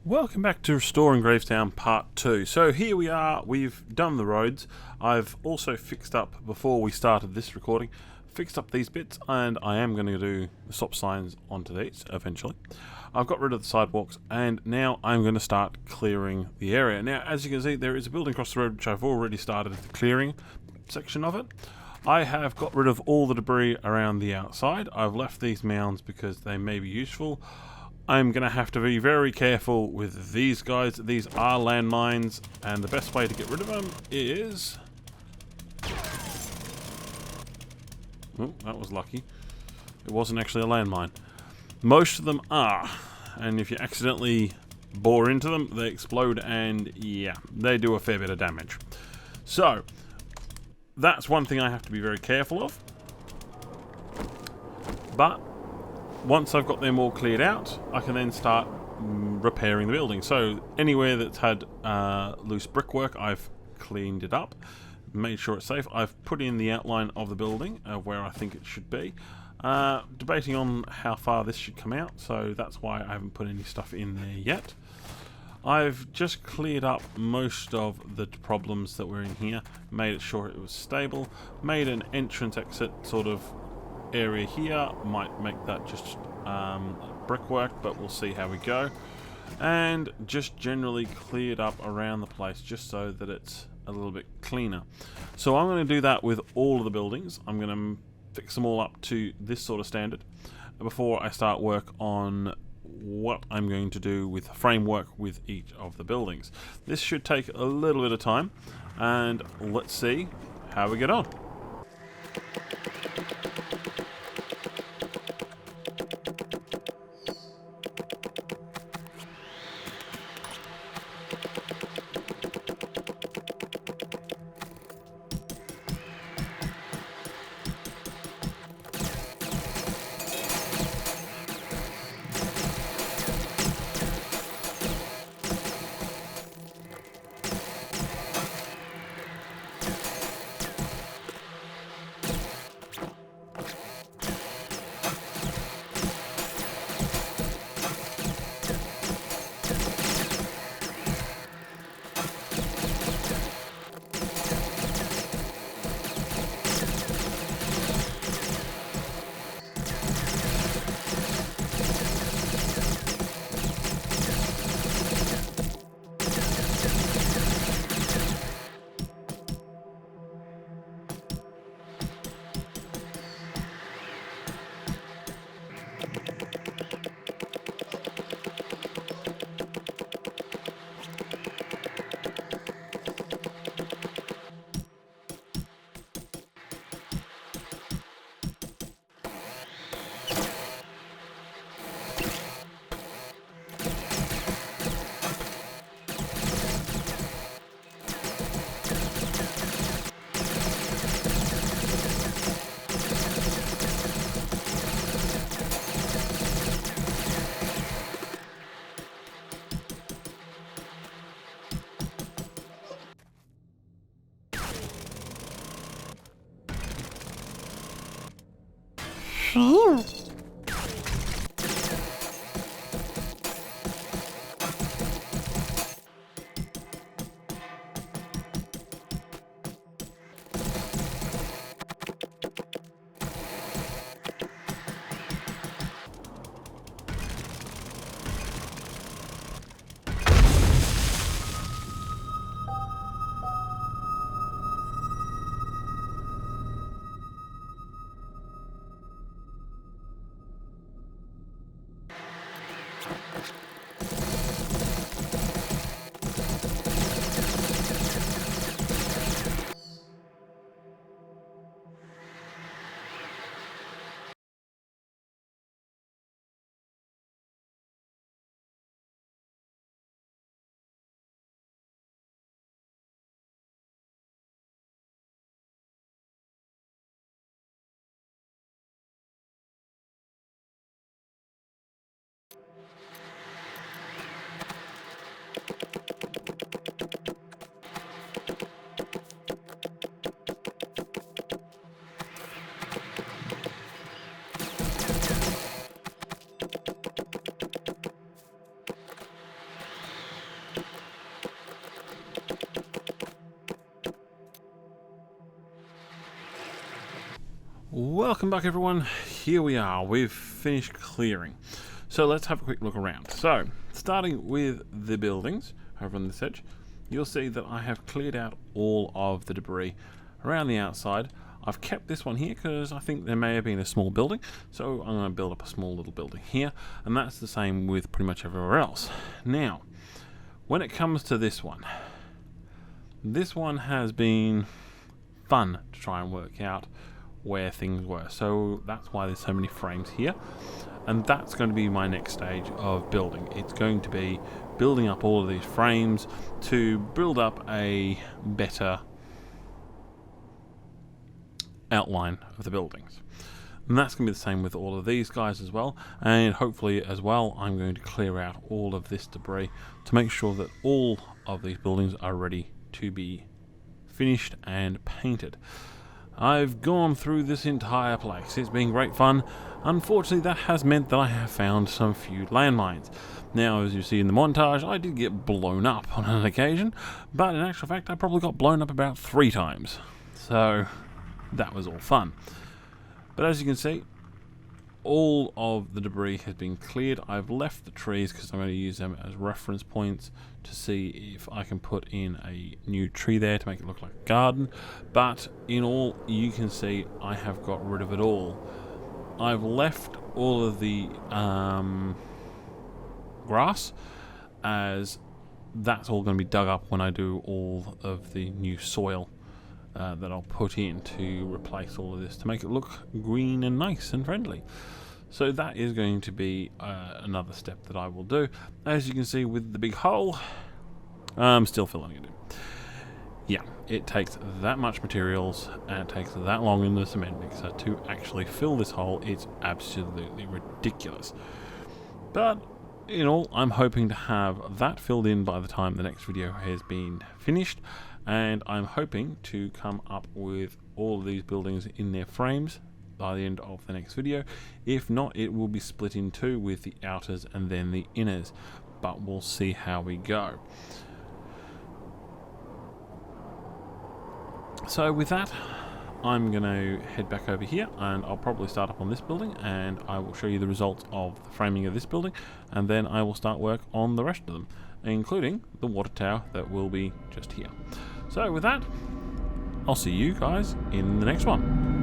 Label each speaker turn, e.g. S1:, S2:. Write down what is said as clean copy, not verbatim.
S1: Welcome back to Restoring Gravestowne Part 2. So here we are, we've done the roads. I've also fixed up, before we started this recording, fixed up these bits, and I am going to do the stop signs onto these eventually. I've got rid of the sidewalks, and now I'm going to start clearing the area. Now, as you can see, there is a building across the road which I've already started the clearing section of it. I have got rid of all the debris around the outside. I've left these mounds because they may be useful. I'm going to have to be very careful with these guys. These are landmines, and the best way to get rid of them is... Oh, that was lucky. It wasn't actually a landmine. Most of them are, and if you accidentally bore into them, they explode, and yeah, they do a fair bit of damage. So, that's one thing I have to be very careful of. But once I've got them all cleared out, I can then start repairing the building. So anywhere that's had loose brickwork, I've cleaned it up, made sure it's safe. I've put in the outline of the building where I think it should be. Debating on how far this should come out, so that's why I haven't put any stuff in there yet. I've just cleared up most of the problems that were in here, made it sure it was stable, made an entrance exit sort of area here. Might make that just brickwork, but we'll see how we go. And just generally cleared up around the place just so that it's a little bit cleaner. So I'm going to do that with all of the buildings. I'm going to fix them all up to this sort of standard before I start work on what I'm going to do with framework with each of the buildings. This should take a little bit of time, and let's see how we get on.
S2: Phew.
S1: Welcome back everyone, here we are, we've finished clearing. So let's have a quick look around. So, starting with the buildings over on this edge, you'll see that I have cleared out all of the debris around the outside. I've kept this one here because I think there may have been a small building, so I'm going to build up a small little building here, and that's the same with pretty much everywhere else. Now, when it comes to this one has been fun to try and work out where things were, so that's why there's so many frames here, and that's going to be my next stage of building. It's going to be building up all of these frames to build up a better outline of the buildings, and that's going to be the same with all of these guys as well. And hopefully as well, I'm going to clear out all of this debris to make sure that all of these buildings are ready to be finished and painted. I've gone through this entire place. It's been great fun. Unfortunately, that has meant that I have found some few landmines. Now, as you see in the montage, I did get blown up on an occasion, but in actual fact, I probably got blown up about 3 times. So, that was all fun. But as you can see, all of the debris has been cleared. I've left the trees because I'm going to use them as reference points to see if I can put in a new tree there to make it look like a garden. But in all, you can see I have got rid of it all. I've left all of the grass, as that's all going to be dug up when I do all of the new soil that I'll put in to replace all of this to make it look green and nice and friendly. So that is going to be another step that I will do. As you can see with the big hole, I'm still filling it in. Yeah, it takes that much materials and it takes that long in the cement mixer to actually fill this hole. It's absolutely ridiculous. But in all, I'm hoping to have that filled in by the time the next video has been finished, and I'm hoping to come up with all of these buildings in their frames by the end of the next video. If not, it will be split in two with the outers and then the inners, but we'll see how we go. So with that, I'm going to head back over here, and I'll probably start up on this building, and I will show you the results of the framing of this building, and then I will start work on the rest of them, including the water tower that will be just here. So with that, I'll see you guys in the next one.